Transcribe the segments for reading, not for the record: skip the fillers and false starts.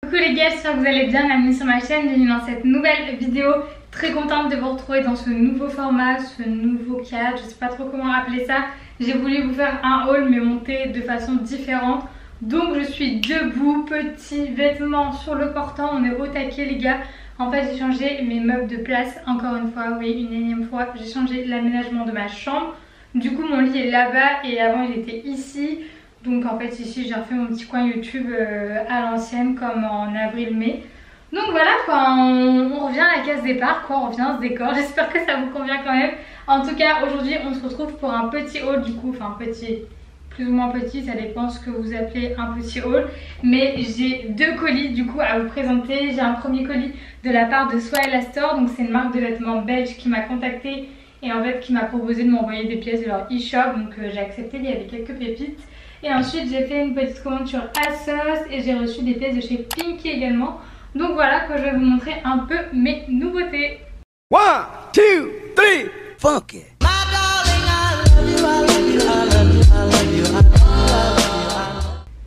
Coucou les gars, j'espère que vous allez bien, bienvenue sur ma chaîne, bienvenue dans cette nouvelle vidéo. Très contente de vous retrouver dans ce nouveau format, ce nouveau cadre, je sais pas trop comment appeler ça. J'ai voulu vous faire un haul mais monté de façon différente. Donc je suis debout, petits vêtements sur le portant, on est au taquet les gars. En fait j'ai changé mes meubles de place, encore une fois, oui une énième fois. J'ai changé l'aménagement de ma chambre. Du coup mon lit est là-bas et avant il était ici. Donc en fait ici j'ai refait mon petit coin YouTube à l'ancienne comme en avril-mai. Donc voilà quoi, on revient à la case départ quoi, on revient à ce décor. J'espère que ça vous convient quand même. En tout cas aujourd'hui on se retrouve pour un petit haul du coup, enfin petit, plus ou moins petit, ça dépend ce que vous appelez un petit haul. Mais j'ai deux colis du coup à vous présenter. J'ai un premier colis de la part de Swaela Store, donc c'est une marque de vêtements belge qui m'a contacté et en fait qui m'a proposé de m'envoyer des pièces de leur e-shop. Donc j'ai accepté, il y avait quelques pépites. Et ensuite j'ai fait une petite commande sur ASOS et j'ai reçu des pièces de chez Pinky également. Donc voilà, quoi, je vais vous montrer un peu mes nouveautés. 1, 2, 3, funk it.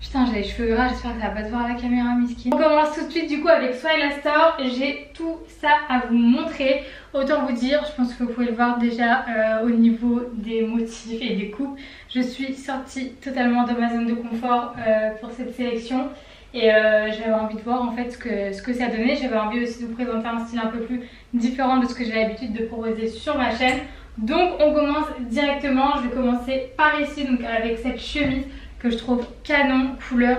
Putain, j'ai les cheveux gras, j'espère que ça va pas se voir à la caméra, miskin. On commence tout de suite du coup avec Swaela Store. J'ai tout ça à vous montrer. Autant vous dire, je pense que vous pouvez le voir déjà au niveau des motifs et des coupes. Je suis sortie totalement de ma zone de confort pour cette sélection. Et j'avais envie de voir en fait ce que ça donnait. J'avais envie aussi de vous présenter un style un peu plus différent de ce que j'ai l'habitude de proposer sur ma chaîne. Donc on commence directement. Je vais commencer par ici, donc avec cette chemise que je trouve canon, couleur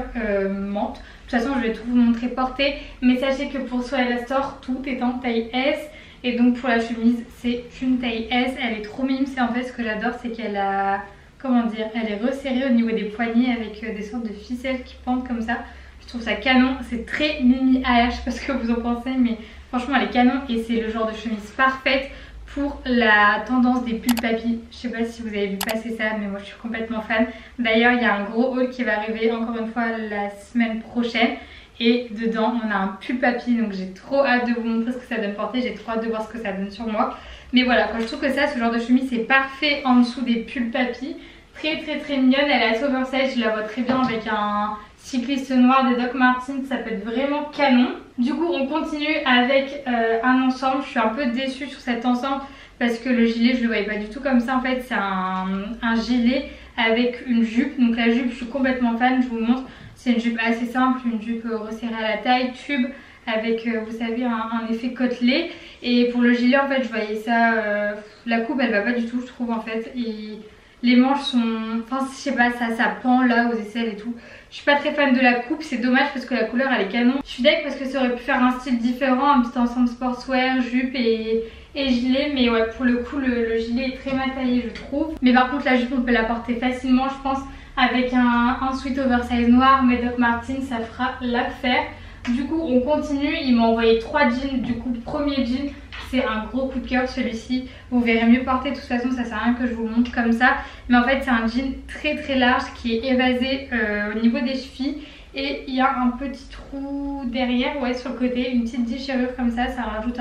menthe. De toute façon je vais tout vous montrer portée. Mais sachez que pour Swaela Store tout est en taille S. Et donc pour la chemise c'est une taille S. Elle est trop mime. C'est en fait ce que j'adore, c'est qu'elle a, comment dire, elle est resserrée au niveau des poignets avec des sortes de ficelles qui pendent comme ça. Je trouve ça canon, c'est très mini AR, je sais pas ce que vous en pensez mais franchement elle est canon et c'est le genre de chemise parfaite pour la tendance des pulls papy. Je sais pas si vous avez vu passer ça mais moi je suis complètement fan. D'ailleurs il y a un gros haul qui va arriver encore une fois la semaine prochaine et dedans on a un pull papy, donc j'ai trop hâte de vous montrer ce que ça donne porter, j'ai trop hâte de voir ce que ça donne sur moi. Mais voilà, je trouve que ça, ce genre de chemise c'est parfait en dessous des pulls papy. Très mignonne, elle est assez oversize, je la vois très bien avec un cycliste noir de Doc Martens, ça peut être vraiment canon. Du coup on continue avec un ensemble. Je suis un peu déçue sur cet ensemble parce que le gilet je le voyais pas du tout comme ça. En fait c'est un gilet avec une jupe, donc la jupe je suis complètement fan, je vous montre. C'est une jupe assez simple, une jupe resserrée à la taille, tube avec vous savez un effet côtelé. Et pour le gilet en fait je voyais ça, la coupe elle va pas du tout je trouve en fait. Et les manches sont, enfin je sais pas, ça pend là aux aisselles et tout. Je suis pas très fan de la coupe, c'est dommage parce que la couleur elle est canon. Je suis d'accord parce que ça aurait pu faire un style différent, un petit ensemble sportswear, jupe et gilet. Mais ouais, pour le coup le gilet est très mal taillé je trouve. Mais par contre la jupe on peut la porter facilement je pense avec un sweat oversize noir. Mais Doc Martens ça fera l'affaire. Du coup on continue, il m'a envoyé 3 jeans. Du coup premier jean c'est un gros coup de cœur celui-ci. Vous verrez mieux porter, de toute façon ça sert à rien que je vous montre comme ça. Mais en fait c'est un jean très large qui est évasé au niveau des chevilles. Et il y a un petit trou derrière, ouais sur le côté, une petite déchirure comme ça. Ça rajoute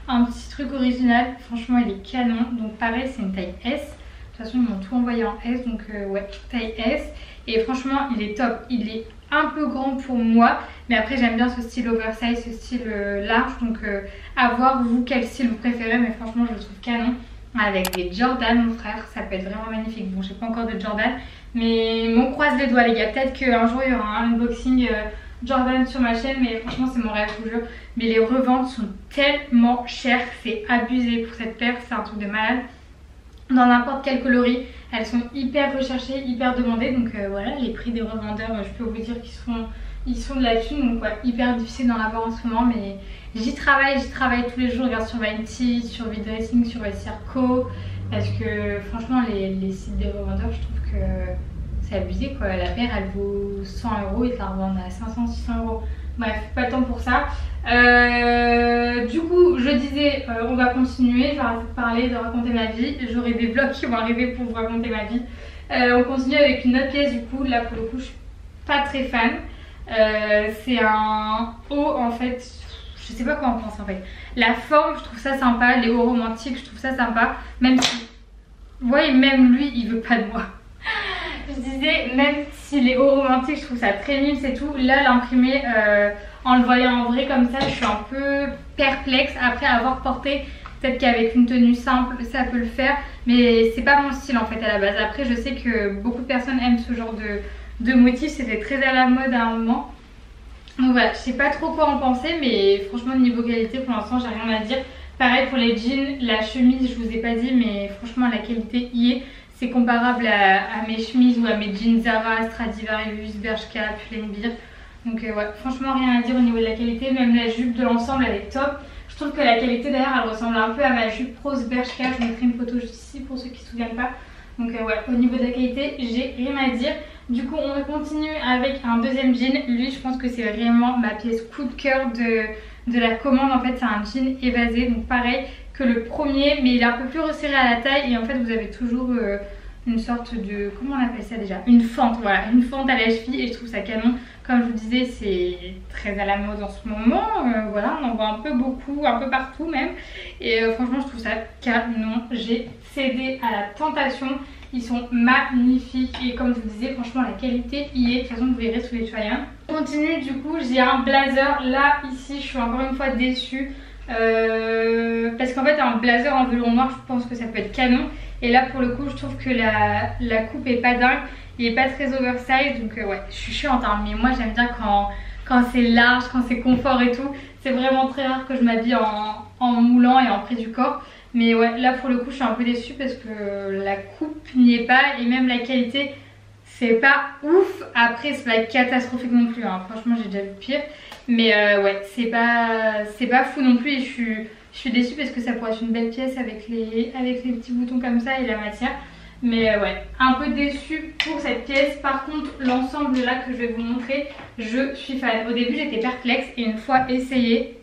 un petit truc original. Franchement il est canon. Donc pareil c'est une taille S. De toute façon ils m'ont tout envoyé en S, donc ouais taille S. Et franchement il est top, il est un peu grand pour moi, mais après j'aime bien ce style oversize, ce style large, donc à voir vous quel style vous préférez. Mais franchement je le trouve canon avec des Jordan mon frère, ça peut être vraiment magnifique. Bon j'ai pas encore de Jordan mais on croise les doigts les gars, peut-être qu'un jour il y aura un unboxing Jordan sur ma chaîne, mais franchement c'est mon rêve je vous jure. Mais les reventes sont tellement chères, c'est abusé pour cette paire, c'est un truc de malade. Dans n'importe quel coloris, elles sont hyper recherchées, hyper demandées. Donc voilà, les prix des revendeurs, je peux vous dire qu'ils sont de la thune. Donc ouais, hyper difficile d'en avoir en ce moment. Mais j'y travaille tous les jours. Je regarde sur Vinted, sur V-Dressing, sur Circo. Parce que franchement, les sites des revendeurs, je trouve que c'est abusé quoi. La paire, elle vaut 100 €, ils te la revendent à 500-600 €. Bref, pas le temps pour ça. Du coup, je disais, on va continuer. Je vais arrêter de parler, de raconter ma vie. J'aurai des vlogs qui vont arriver pour vous raconter ma vie. On continue avec une autre pièce. Du coup, là pour le coup, je suis pas très fan. C'est un haut en fait. Je sais pas quoi en penser en fait. La forme, je trouve ça sympa. Les hauts romantiques, je trouve ça sympa. Même si, vous voyez, même lui, il veut pas de moi. Je disais, même si les hauts romantiques, je trouve ça très mime, c'est tout. Là, l'imprimé En le voyant en vrai comme ça, je suis un peu perplexe après avoir porté. Peut-être qu'avec une tenue simple ça peut le faire, mais c'est pas mon style en fait à la base. Après je sais que beaucoup de personnes aiment ce genre de motif, c'était très à la mode à un moment. Donc voilà, je sais pas trop quoi en penser, mais franchement niveau qualité pour l'instant j'ai rien à dire. Pareil pour les jeans, la chemise je vous ai pas dit, mais franchement la qualité y est. C'est comparable à mes chemises ou à mes jeans Zara, Stradivarius, Bershka, Pull&Bear. Donc ouais, franchement rien à dire au niveau de la qualité. Même la jupe de l'ensemble elle est top. Je trouve que la qualité d'ailleurs elle ressemble un peu à ma jupe rose Bershka. Je mettrai une photo juste ici pour ceux qui se souviennent pas. Donc ouais, au niveau de la qualité j'ai rien à dire. Du coup on continue avec un deuxième jean. Lui je pense que c'est vraiment ma pièce coup de cœur de la commande. En fait c'est un jean évasé, donc pareil que le premier, mais il est un peu plus resserré à la taille. Et en fait vous avez toujours une sorte de, comment on appelle ça déjà, une fente, voilà, une fente à la cheville. Et je trouve ça canon. Comme je vous disais c'est très à la mode en ce moment, voilà, on en voit un peu beaucoup, un peu partout même. Et franchement je trouve ça canon, j'ai cédé à la tentation. Ils sont magnifiques et comme je vous disais franchement la qualité y est. De toute façon vous verrez sous les try-on. On continue, du coup j'ai un blazer. Là ici je suis encore une fois déçue. Parce qu'en fait un blazer en velours noir je pense que ça peut être canon. Et là pour le coup je trouve que la coupe est pas dingue. Il est pas très oversize, donc ouais je suis chiante hein, mais moi j'aime bien quand c'est large, quand c'est confort et tout. C'est vraiment très rare que je m'habille en moulant et en pris du corps. Mais ouais là pour le coup je suis un peu déçue parce que la coupe n'y est pas. Et même la qualité c'est pas ouf. Après c'est pas catastrophique non plus hein. Franchement j'ai déjà vu pire. Mais ouais c'est pas fou non plus. Et je suis déçue parce que ça pourrait être une belle pièce avec les petits boutons comme ça et la matière. Mais ouais, un peu déçue pour cette pièce. Par contre l'ensemble là que je vais vous montrer, je suis fan. Au début j'étais perplexe et une fois essayé,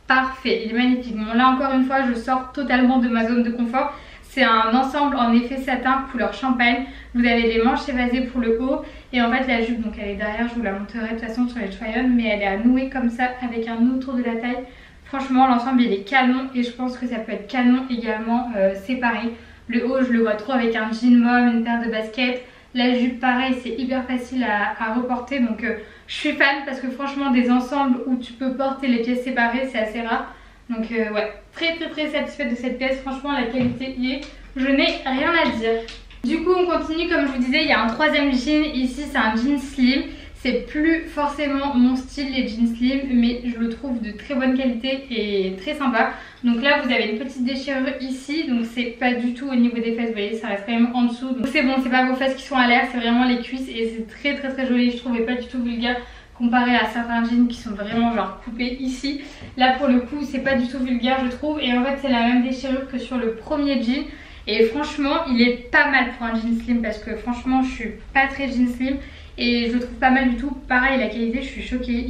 parfait, il est magnifique. Bon là encore une fois je sors totalement de ma zone de confort. C'est un ensemble en effet satin couleur champagne. Vous avez les manches évasées pour le haut. Et en fait la jupe donc elle est derrière, je vous la montrerai de toute façon sur les try-on. Mais elle est à nouer comme ça avec un nœud autour de la taille. Franchement l'ensemble il est canon. Et je pense que ça peut être canon également séparé. Le haut je le vois trop avec un jean mom, une paire de baskets. La jupe pareil c'est hyper facile à reporter. Donc je suis fan parce que franchement des ensembles où tu peux porter les pièces séparées c'est assez rare. Donc ouais, très satisfaite de cette pièce. Franchement la qualité y est, je n'ai rien à dire. Du coup on continue, comme je vous disais il y a un troisième jean. Ici c'est un jean slim. C'est plus forcément mon style les jeans slim, mais je le trouve de très bonne qualité et très sympa. Donc là vous avez une petite déchirure ici, donc c'est pas du tout au niveau des fesses, vous voyez ça reste quand même en dessous. Donc c'est bon, c'est pas vos fesses qui sont à l'air, c'est vraiment les cuisses. Et c'est très joli, je trouvais pas du tout vulgaire comparé à certains jeans qui sont vraiment genre coupés ici. Là pour le coup c'est pas du tout vulgaire je trouve. Et en fait c'est la même déchirure que sur le premier jean. Et franchement il est pas mal pour un jean slim parce que franchement je suis pas très jean slim. Et je le trouve pas mal du tout. Pareil la qualité je suis choquée.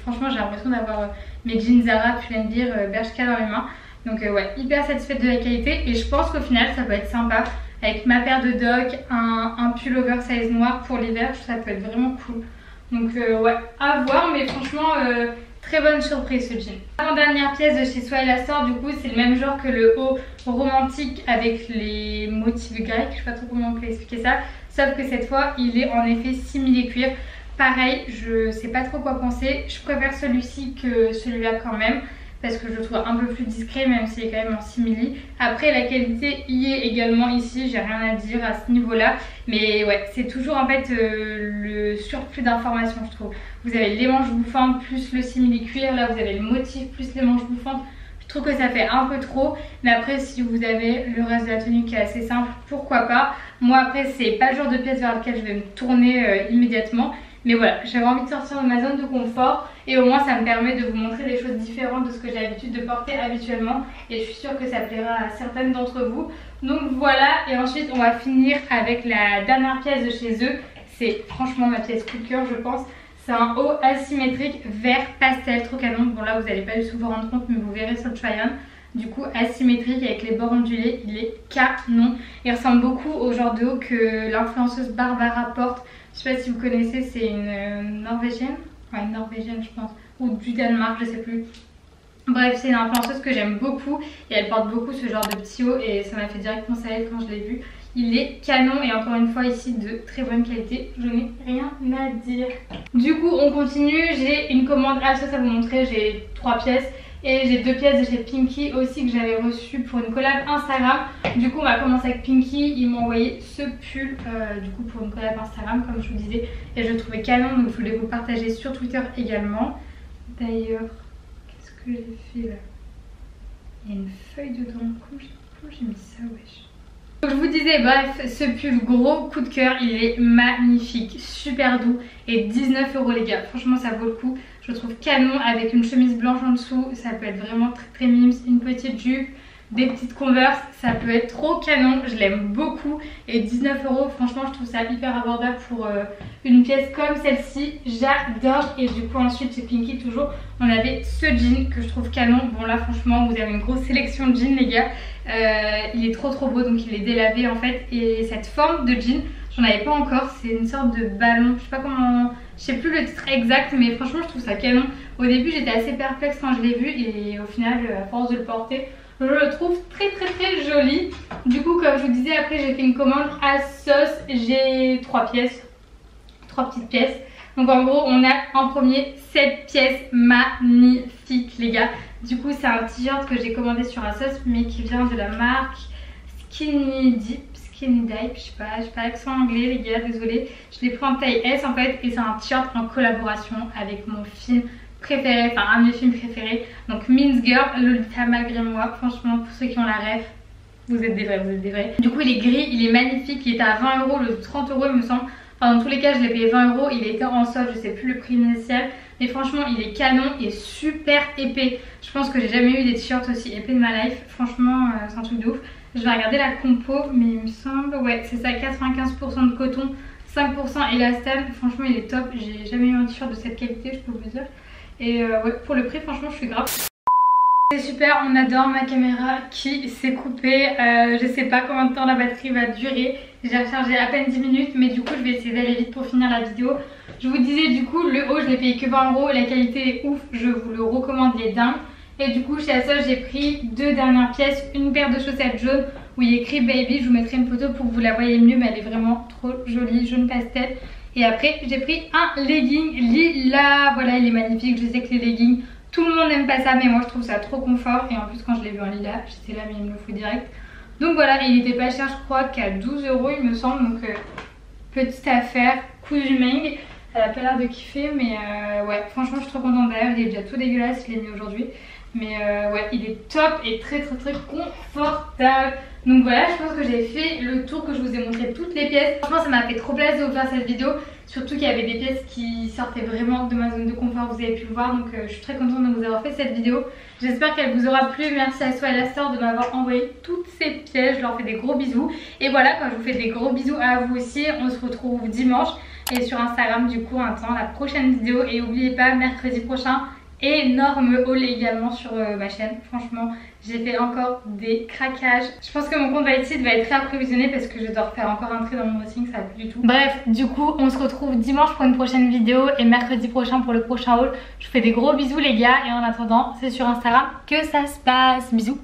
Franchement j'ai l'impression d'avoir mes jeans Zara, Pull&Bear, Bershka dans les mains. Donc ouais hyper satisfaite de la qualité. Et je pense qu'au final ça peut être sympa avec ma paire de doc, un pull oversize noir pour l'hiver. Ça peut être vraiment cool. Donc ouais à voir, mais franchement très bonne surprise ce jean. Avant-dernière pièce de chez Swaila Store, du coup c'est le même genre que le haut romantique avec les motifs grecs. Je sais pas trop comment on peut expliquer ça. Sauf que cette fois il est en effet simili cuir. Pareil je sais pas trop quoi penser. Je préfère celui-ci que celui-là quand même. Parce que je le trouve un peu plus discret même s'il est quand même en simili. Après la qualité y est également ici, j'ai rien à dire à ce niveau là. Mais ouais c'est toujours en fait le surplus d'informations je trouve. Vous avez les manches bouffantes plus le simili cuir, là vous avez le motif plus les manches bouffantes. Je trouve que ça fait un peu trop. Mais après si vous avez le reste de la tenue qui est assez simple, pourquoi pas. Moi après c'est pas le genre de pièce vers lequel je vais me tourner immédiatement. Mais voilà, j'avais envie de sortir de ma zone de confort et au moins ça me permet de vous montrer des choses différentes de ce que j'ai l'habitude de porter habituellement. Et je suis sûre que ça plaira à certaines d'entre vous. Donc voilà, et ensuite on va finir avec la dernière pièce de chez eux. C'est franchement ma pièce coup de cœur je pense. C'est un haut asymétrique vert pastel, trop canon. Bon là vous n'allez pas du tout vous rendre compte mais vous verrez sur le try-on. Du coup asymétrique avec les bords ondulés, il est canon. Il ressemble beaucoup au genre de haut que l'influenceuse Barbara porte. Je sais pas si vous connaissez, c'est une norvégienne. Ouais, une norvégienne je pense. Ou du Danemark, je sais plus. Bref, c'est une influenceuse que j'aime beaucoup. Et elle porte beaucoup ce genre de petits hauts. Et ça m'a fait directement penser à elle quand je l'ai vue. il est canon et encore une fois ici de très bonne qualité, je n'ai rien à dire. Du coup on continue, j'ai une commande ASOS à vous montrer, j'ai 3 pièces. Et j'ai 2 pièces de chez Pinky aussi que j'avais reçues pour une collab Instagram. Du coup on va commencer avec Pinky, ils m'ont envoyé ce pull du coup pour une collab Instagram comme je vous disais. Et je le trouvais canon donc je voulais vous partager sur Twitter également. D'ailleurs, qu'est-ce que j'ai fait là? Il y a une feuille dedans, comment j'ai mis ça wesh. Donc je vous disais bref, ce pull gros coup de cœur, il est magnifique, super doux et 19 € les gars, franchement ça vaut le coup. Je le trouve canon avec une chemise blanche en dessous, ça peut être vraiment très mimes, une petite jupe, des petites Converse, ça peut être trop canon, je l'aime beaucoup. Et 19 €, franchement je trouve ça hyper abordable pour une pièce comme celle-ci, j'adore. Et du coup ensuite chez Pinky toujours, on avait ce jean que je trouve canon. Bon là franchement vous avez une grosse sélection de jeans les gars, il est trop beau donc il est délavé en fait. Et cette forme de jean, j'en avais pas encore, c'est une sorte de ballon, je sais pas comment, je sais plus le titre exact mais franchement je trouve ça canon. Au début j'étais assez perplexe quand je l'ai vu et au final à force de le porter, je le trouve très joli. Du coup comme je vous disais après j'ai fait une commande à sauce, j'ai 3 pièces, 3 petites pièces. Donc en gros on a en premier cette pièce magnifique les gars. Du coup c'est un t-shirt que j'ai commandé sur ASOS mais qui vient de la marque Skinny Dip, je sais pas l'accent anglais les gars, désolé. Je l'ai pris en taille S en fait et c'est un t-shirt en collaboration avec mon film préféré, enfin un de mes films préférés, donc Mean Girls, Lolita malgré moi. Franchement pour ceux qui ont la ref, vous êtes des vrais. Du coup il est gris, il est magnifique, il était à 20 €, le 30 € il me semble. Enfin dans tous les cas je l'ai payé 20 €, il était en solde, je sais plus le prix initial. Mais franchement il est canon et super épais. Je pense que j'ai jamais eu des t-shirts aussi épais de ma life. Franchement c'est un truc de ouf. Je vais regarder la compo mais il me semble, ouais c'est ça, 95% de coton, 5% élastane. Franchement il est top, j'ai jamais eu un t-shirt de cette qualité je peux vous dire. Et ouais pour le prix franchement je suis grave. C'est super, on adore ma caméra qui s'est coupée, je sais pas combien de temps la batterie va durer. J'ai rechargé à peine 10 minutes mais du coup je vais essayer d'aller vite pour finir la vidéo. Je vous disais du coup le haut je l'ai payé que 20 €, la qualité est ouf, je vous le recommande, il est dingue. Et du coup chez ASOS j'ai pris 2 dernières pièces, une paire de chaussettes jaunes où il est écrit baby, je vous mettrai une photo pour que vous la voyez mieux mais elle est vraiment trop jolie, jaune pastel. Et après j'ai pris un legging lila, voilà il est magnifique, je sais que les leggings tout le monde n'aime pas ça mais moi je trouve ça trop confort. Et en plus quand je l'ai vu en lilas j'étais là mais il me le faut direct. Donc voilà, il était pas cher, je crois qu'à 12 € il me semble. Donc petite affaire, cousu Meng. Elle a pas l'air de kiffer mais ouais franchement je suis trop contente. D'ailleurs il est déjà tout dégueulasse, je l'ai mis aujourd'hui. Mais ouais il est top et très confortable. Donc voilà, je pense que j'ai fait le tour, que je vous ai montré toutes les pièces. Franchement ça m'a fait trop plaisir de vous faire cette vidéo. Surtout qu'il y avait des pièces qui sortaient vraiment de ma zone de confort, vous avez pu le voir. Donc je suis très contente de vous avoir fait cette vidéo. J'espère qu'elle vous aura plu. Merci à Soi et la Star de m'avoir envoyé toutes ces pièces. Je leur fais des gros bisous. Et voilà, quand je vous fais des gros bisous à vous aussi, on se retrouve dimanche. Et sur Instagram du coup on attend la prochaine vidéo. Et n'oubliez pas, mercredi prochain, énorme haul également sur ma chaîne. Franchement j'ai fait encore des craquages. Je pense que mon compte Valetide va être réapprovisionné parce que je dois refaire encore un trait dans mon dressing, ça va plus du tout. Bref, du coup on se retrouve dimanche pour une prochaine vidéo et mercredi prochain pour le prochain haul. Je vous fais des gros bisous les gars et en attendant c'est sur Instagram que ça se passe. Bisous.